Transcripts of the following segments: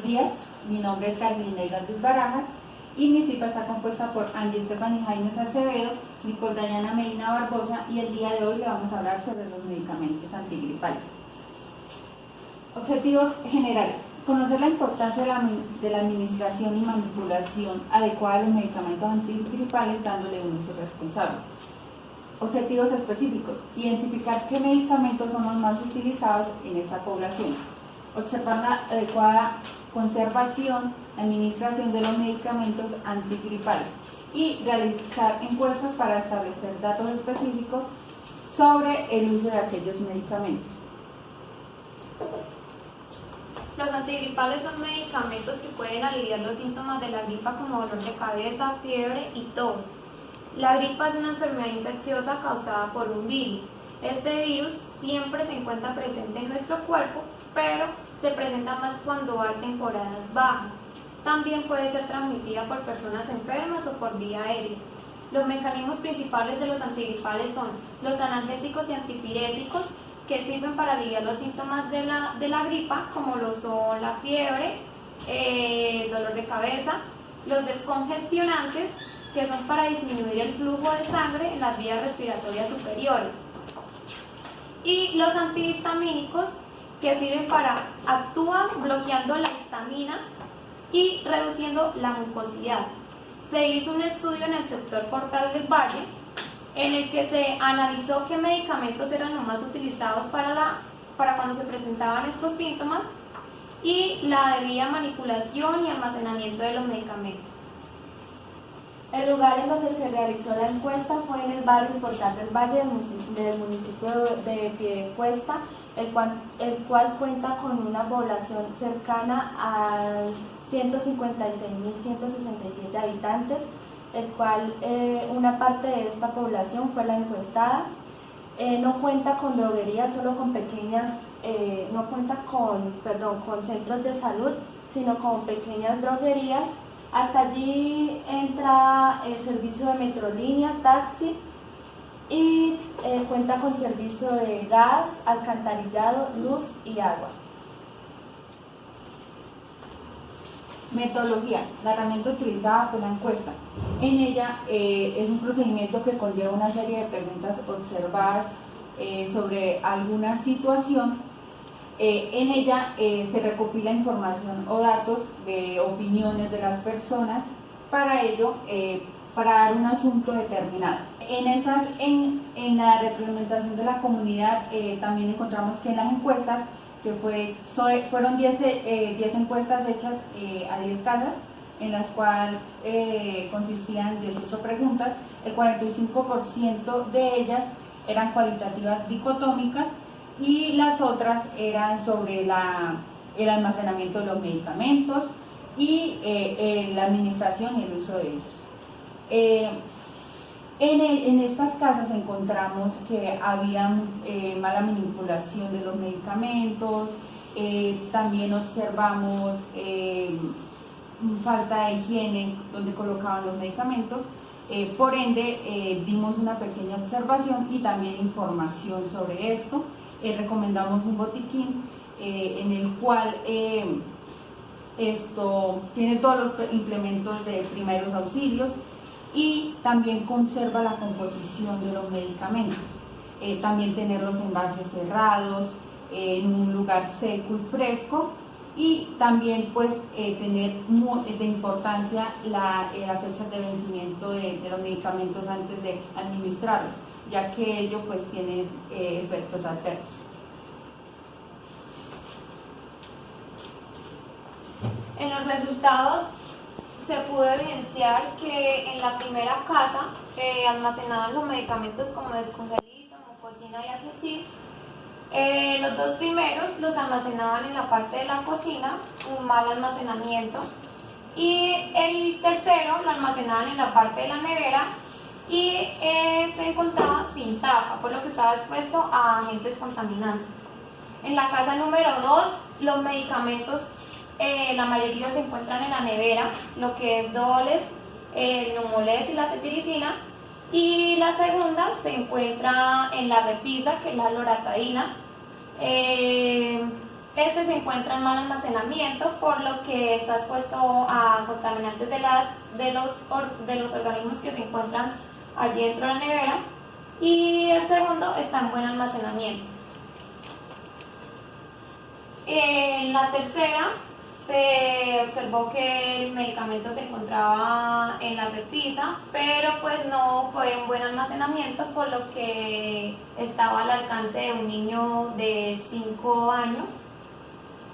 días, mi nombre es Carolina Igalduz Barajas y mi CIPA está compuesta por Angie Stephanie Jaimes Acevedo, Nicole Dayana Medina Barbosa, y el día de hoy le vamos a hablar sobre los medicamentos antigripales. Objetivos generales: conocer la importancia de la administración y manipulación adecuada de los medicamentos antigripales dándole un uso responsable. Objetivos específicos: identificar qué medicamentos son los más utilizados en esta población, observar la adecuada conservación, administración de los medicamentos antigripales y realizar encuestas para establecer datos específicos sobre el uso de aquellos medicamentos. Los antigripales son medicamentos que pueden aliviar los síntomas de la gripa como dolor de cabeza, fiebre y tos. La gripa es una enfermedad infecciosa causada por un virus. Este virus siempre se encuentra presente en nuestro cuerpo, pero se presenta más cuando hay temporadas bajas. También puede ser transmitida por personas enfermas o por vía aérea. Los mecanismos principales de los antigripales son los analgésicos y antipiréticos, que sirven para aliviar los síntomas de la gripa, como lo son la fiebre, dolor de cabeza, los descongestionantes, que son para disminuir el flujo de sangre en las vías respiratorias superiores, y los antihistamínicos, que sirven actúan bloqueando la histamina y reduciendo la mucosidad. Se hizo un estudio en el sector Portal del Valle en el que se analizó qué medicamentos eran los más utilizados para cuando se presentaban estos síntomas y la debida manipulación y almacenamiento de los medicamentos. El lugar en donde se realizó la encuesta fue en el barrio Portal del Valle del municipio de Piedecuesta, el cual cuenta con una población cercana a 156.167 habitantes, el cual una parte de esta población fue la encuestada. No cuenta con droguerías, solo con pequeñas, no cuenta con centros de salud, sino con pequeñas droguerías. Hasta allí entra el servicio de metrolínea, taxi, y cuenta con servicio de gas, alcantarillado, luz y agua. Metodología: la herramienta utilizada fue la encuesta. En ella es un procedimiento que conlleva una serie de preguntas observadas sobre alguna situación. En ella se recopila información o datos de opiniones de las personas, para ello, para dar un asunto determinado. En la retroalimentación de la comunidad también encontramos que en las encuestas, que fueron 10 encuestas hechas a 10 casas, en las cuales consistían 18 preguntas, el 45% de ellas eran cualitativas dicotómicas y las otras eran sobre el almacenamiento de los medicamentos y la administración y el uso de ellos. En estas casas encontramos que había mala manipulación de los medicamentos, también observamos falta de higiene donde colocaban los medicamentos. Por ende, dimos una pequeña observación y también información sobre esto. Recomendamos un botiquín en el cual esto tiene todos los implementos de primeros auxilios y también conserva la composición de los medicamentos. También tener los envases cerrados, en un lugar seco y fresco, y también pues tener de importancia la fecha de vencimiento de los medicamentos antes de administrarlos, ya que ello pues tiene efectos adversos. En los resultados se pudo evidenciar que en la primera casa almacenaban los medicamentos como descongelito, mucosina y adhesivo. Los dos primeros los almacenaban en la parte de la cocina, un mal almacenamiento, y el tercero lo almacenaban en la parte de la nevera y se encontraba sin tapa, por lo que estaba expuesto a agentes contaminantes. En la casa número 2, los medicamentos, la mayoría se encuentran en la nevera, lo que es Doles, el Numolex y la cetiricina, y la segunda se encuentra en la repisa, que es la loratadina. este se encuentra en mal almacenamiento, por lo que está expuesto a contaminantes de los organismos que se encuentran allí dentro de la nevera. Y el segundo está en buen almacenamiento. En la tercera se observó que el medicamento se encontraba en la repisa, pero pues no fue en buen almacenamiento, por lo que estaba al alcance de un niño de 5 años.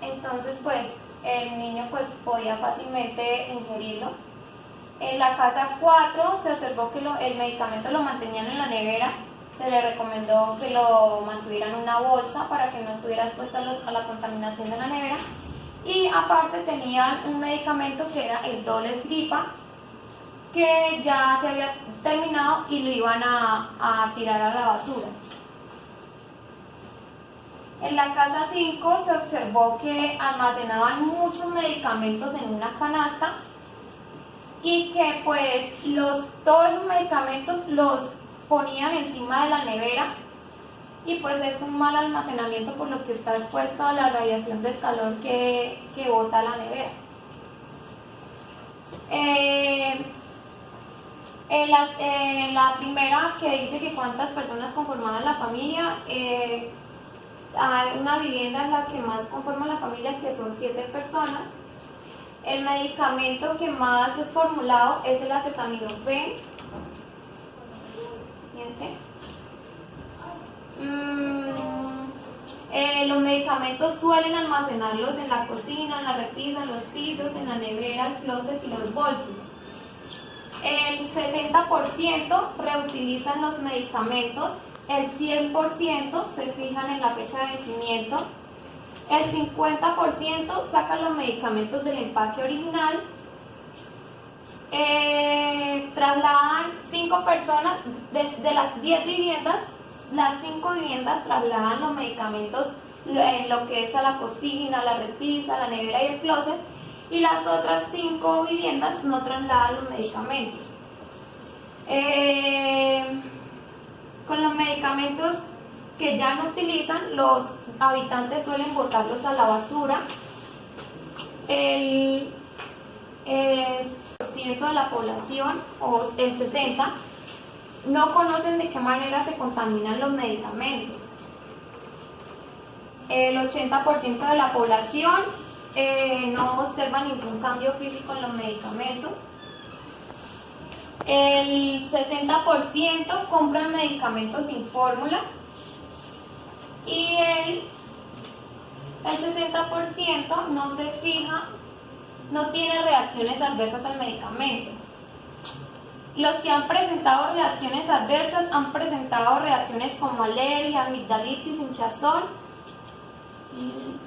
Entonces pues el niño pues podía fácilmente ingerirlo. En la casa 4 se observó que el medicamento lo mantenían en la nevera. Se le recomendó que lo mantuvieran en una bolsa para que no estuviera expuesto a la contaminación de la nevera. Y aparte tenían un medicamento que era el Doles Gripa, que ya se había terminado y lo iban a tirar a la basura. En la casa 5 se observó que almacenaban muchos medicamentos en una canasta y que pues todos esos medicamentos los ponían encima de la nevera, y pues es un mal almacenamiento por lo que está expuesto a la radiación del calor que bota la nevera. En la primera, que dice que cuántas personas conformaban la familia, hay una vivienda en la que más conforma la familia, que son 7 personas. El medicamento que más es formulado es el acetaminofén. Los medicamentos suelen almacenarlos en la cocina, en la repisa, en los pisos, en la nevera, el closet y los bolsos. El 70% reutilizan los medicamentos, el 100% se fijan en la fecha de vencimiento, el 50% sacan los medicamentos del empaque original. Trasladan 5 personas de las 10 viviendas, las 5 viviendas trasladan los medicamentos en lo que es a la cocina, la repisa, la nevera y el closet, y las otras 5 viviendas no trasladan los medicamentos. Con los medicamentos que ya no utilizan, los habitantes suelen botarlos a la basura. El ciento de la población, o el 60%, no conocen de qué manera se contaminan los medicamentos. El 80% de la población no observa ningún cambio físico en los medicamentos. El 60% compran medicamentos sin fórmula, y el 60% no se fija, no tiene reacciones adversas al medicamento. Los que han presentado reacciones adversas han presentado reacciones como alergia, amigdalitis, hinchazón, y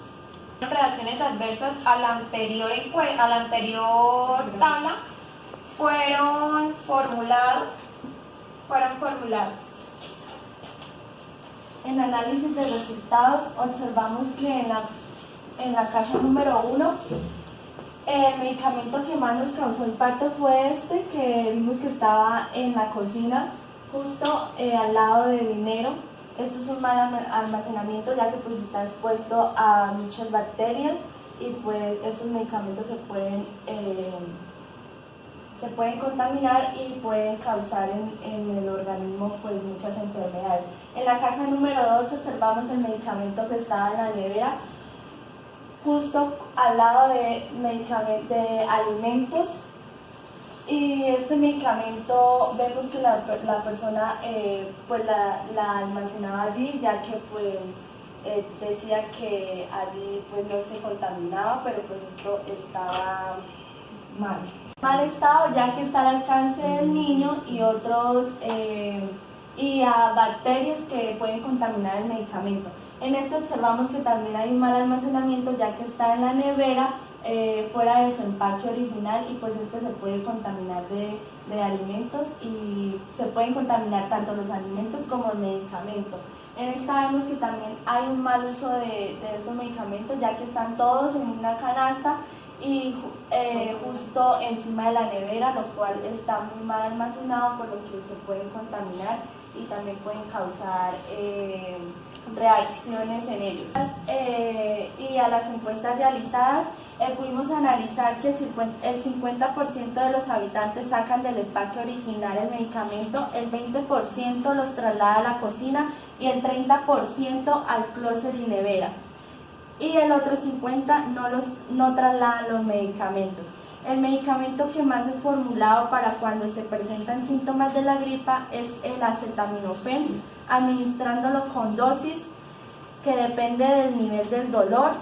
reacciones adversas a la anterior tabla fueron formulados. En análisis de resultados observamos que en la casa número 1 el medicamento que más nos causó impacto fue este, que vimos que estaba en la cocina, justo al lado del dinero. Esto es un mal almacenamiento, ya que pues está expuesto a muchas bacterias, y pues estos medicamentos se pueden contaminar y pueden causar en el organismo pues muchas enfermedades. En la casa número 2 observamos el medicamento que estaba en la nevera, justo al lado de alimentos, y este medicamento vemos que la persona pues la almacenaba allí, ya que pues decía que allí pues no se contaminaba, pero pues esto estaba mal estado, ya que está al alcance del niño y otros y a bacterias que pueden contaminar el medicamento. En esto observamos que también hay un mal almacenamiento, ya que está en la nevera fuera de su empaque original, y pues este se puede contaminar de alimentos, y se pueden contaminar tanto los alimentos como el medicamento. En esta vemos que también hay un mal uso de estos medicamentos, ya que están todos en una canasta y justo encima de la nevera, lo cual está muy mal almacenado, por lo que se pueden contaminar y también pueden causar reacciones en ellos. Y a las encuestas realizadas pudimos analizar que el 50% de los habitantes sacan del empaque original el medicamento, el 20% los traslada a la cocina y el 30% al closet y nevera. Y el otro 50% no trasladan los medicamentos. El medicamento que más es formulado para cuando se presentan síntomas de la gripa es el acetaminofén, administrándolo con dosis que depende del nivel del dolor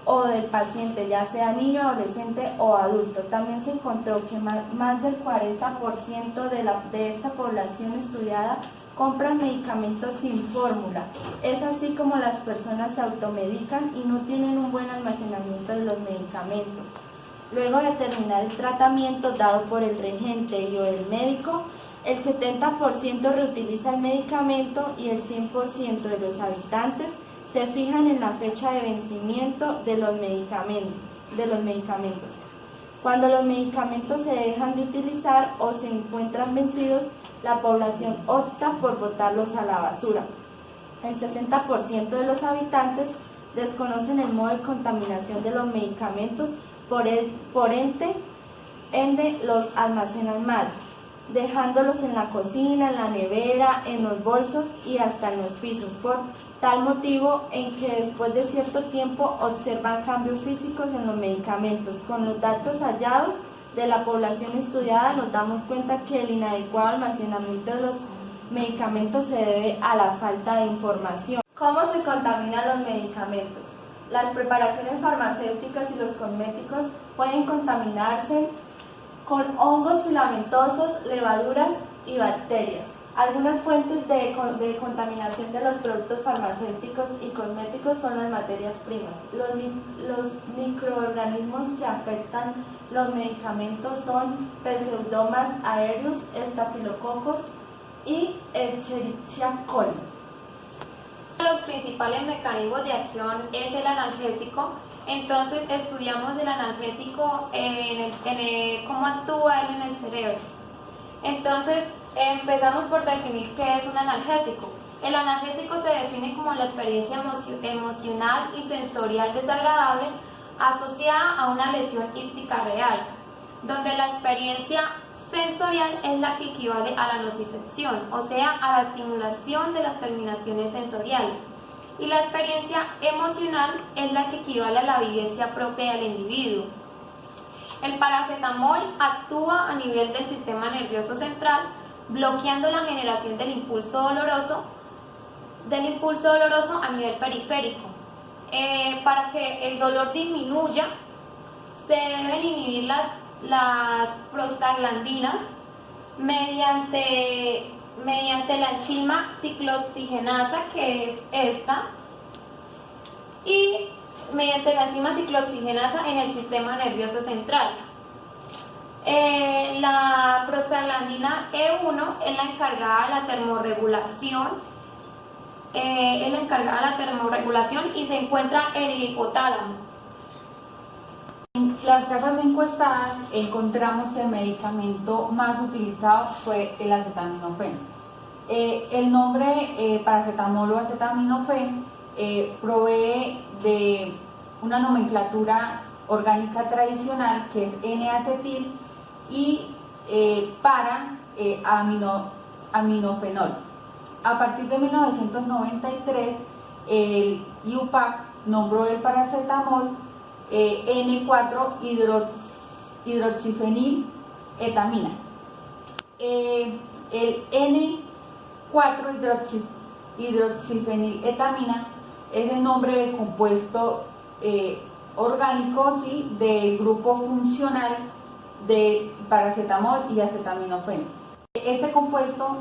o del paciente, ya sea niño, adolescente o adulto. También se encontró que más del 40% de esta población estudiada compran medicamentos sin fórmula. Es así como las personas se automedican y no tienen un buen almacenamiento de los medicamentos. Luego de terminar el tratamiento dado por el regente y o el médico, el 70% reutiliza el medicamento y el 100% de los habitantes se fijan en la fecha de vencimiento de los medicamentos. Cuando los medicamentos se dejan de utilizar o se encuentran vencidos, la población opta por botarlos a la basura. El 60% de los habitantes desconocen el modo de contaminación de los medicamentos, por ende los almacenan mal, dejándolos en la cocina, en la nevera, en los bolsos y hasta en los pisos, por tal motivo en que después de cierto tiempo observan cambios físicos en los medicamentos. Con los datos hallados de la población estudiada nos damos cuenta que el inadecuado almacenamiento de los medicamentos se debe a la falta de información. ¿Cómo se contaminan los medicamentos? Las preparaciones farmacéuticas y los cosméticos pueden contaminarse con hongos filamentosos, levaduras y bacterias. Algunas fuentes de contaminación de los productos farmacéuticos y cosméticos son las materias primas. Los microorganismos que afectan los medicamentos son Pseudomonas aereus, estafilococos y Escherichia coli. Uno de los principales mecanismos de acción es el analgésico. Entonces estudiamos el analgésico, cómo actúa él en el cerebro. Entonces empezamos por definir qué es un analgésico. El analgésico se define como la experiencia emocional y sensorial desagradable asociada a una lesión ística real, donde la experiencia sensorial es la que equivale a la nocicepción, o sea, a la estimulación de las terminaciones sensoriales, y la experiencia emocional es la que equivale a la vivencia propia del individuo. El paracetamol actúa a nivel del sistema nervioso central, bloqueando la generación del impulso doloroso a nivel periférico. Para que el dolor disminuya, se deben inhibir las prostaglandinas mediante la enzima ciclooxigenasa, que es esta, y mediante la enzima ciclooxigenasa en el sistema nervioso central. La prostaglandina E1 es la encargada de la termorregulación, y se encuentra en el hipotálamo. En las casas encuestadas encontramos que el medicamento más utilizado fue el acetaminofén. El nombre paracetamol o acetaminofén provee de una nomenclatura orgánica tradicional que es N-acetil y aminofenol. A partir de 1993, el IUPAC nombró el paracetamol N4-hidroxifeniletamina. El N4-hidroxifeniletamina es el nombre del compuesto orgánico, ¿sí?, del grupo funcional de paracetamol y acetaminofén. Este compuesto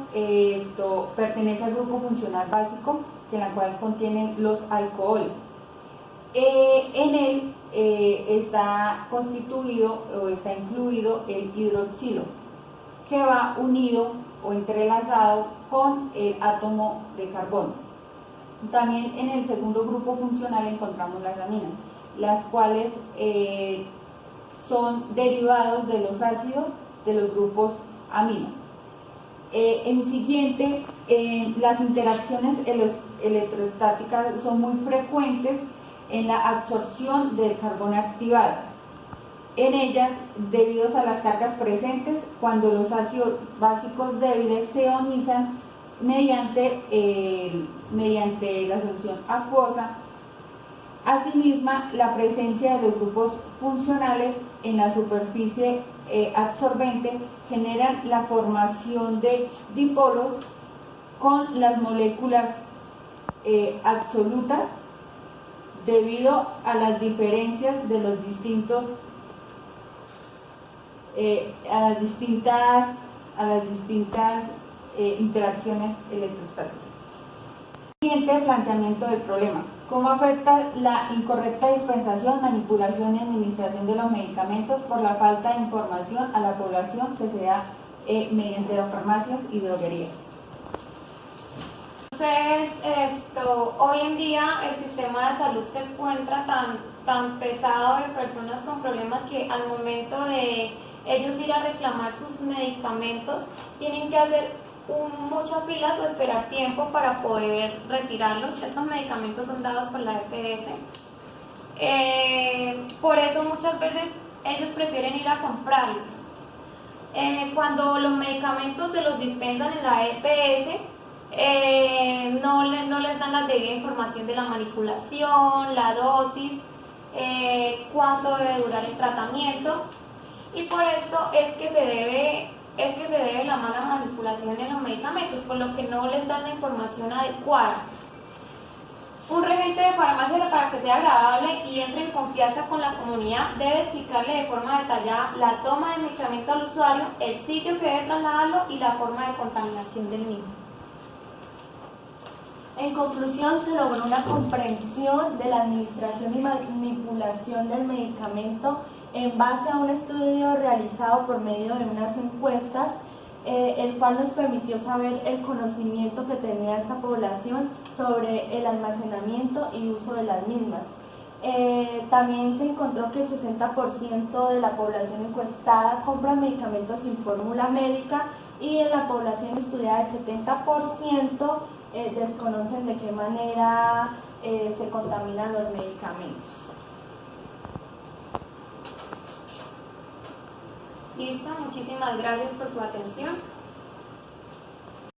pertenece al grupo funcional básico, en la cual contienen los alcoholes. En él está constituido o está incluido el hidroxilo, que va unido o entrelazado con el átomo de carbono. También en el segundo grupo funcional encontramos las aminas, las cuales son derivados de los ácidos de los grupos amino. En siguiente las interacciones electrostáticas son muy frecuentes en la absorción del carbono activado. En ellas, debido a las cargas presentes, cuando los ácidos básicos débiles se ionizan mediante la solución acuosa, asimismo, la presencia de los grupos funcionales en la superficie absorbente generan la formación de dipolos con las moléculas absolutas debido a las diferencias de los distintos a las distintas interacciones electrostáticas. Siguiente planteamiento del problema: ¿cómo afecta la incorrecta dispensación, manipulación y administración de los medicamentos por la falta de información a la población que se da mediante las farmacias y droguerías? Entonces, hoy en día el sistema de salud se encuentra tan pesado de personas con problemas que al momento de ellos ir a reclamar sus medicamentos tienen que hacer muchas filas o esperar tiempo para poder retirarlos. Estos medicamentos son dados por la EPS. Por eso muchas veces ellos prefieren ir a comprarlos. Cuando los medicamentos se los dispensan en la EPS, no les dan la debida información de la manipulación, la dosis, cuánto debe durar el tratamiento, y por esto es que se debe la mala manipulación en los medicamentos, por lo que no les dan la información adecuada. Un regente de farmacia, para que sea agradable y entre en confianza con la comunidad, debe explicarle de forma detallada la toma del medicamento al usuario, el sitio que debe trasladarlo y la forma de contaminación del mismo. En conclusión, se logró una comprensión de la administración y manipulación del medicamento en base a un estudio realizado por medio de unas encuestas, el cual nos permitió saber el conocimiento que tenía esta población sobre el almacenamiento y uso de las mismas. También se encontró que el 60% de la población encuestada compra medicamentos sin fórmula médica, y en la población estudiada el 70% desconocen de qué manera se contaminan los medicamentos. Listo, muchísimas gracias por su atención.